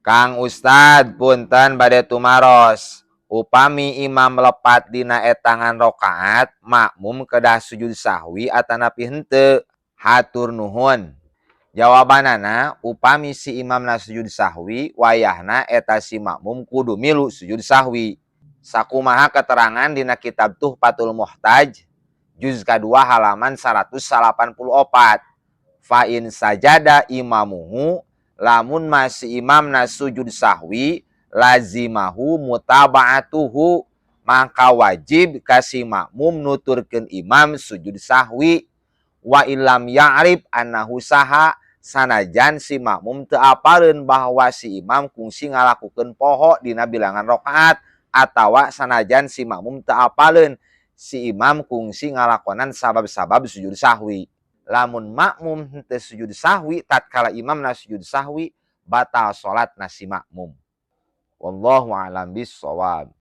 Kang Ustad punten bade tumaros. Upami imam lepat dina etangan rakaat, makmum kedah sujud sahwi atanapi henteu? Hatur nuhun. Jawabanana, upami si imam na sujud sahwi, wayahna eta si makmum kudu milu sujud sahwi. Sakumaha keterangan dina kitab Tuhfatul Muhtaj, juz kadua halaman 184. Fa'in sajada imamuhu, lamun masih imam na sujud sahwi, lazimahu mutaba'atuhu, maka wajib kasih makmum nuturkeun imam sujud sahwi. Wa ilam ya'rif annahu saha, sanajan si makmum teu apaleun bahwa si imam kungsi ngalakukeun poho dina bilangan rakaat, atawa sanajan si makmum teu apaleun si imam kungsi ngalakonan sabab-sabab sujud sahwi. Lamun makmum henteu sujud sahwi tatkala imam na sujud sahwi, batal salat na si makmum. Wallahu a'lam bishawab.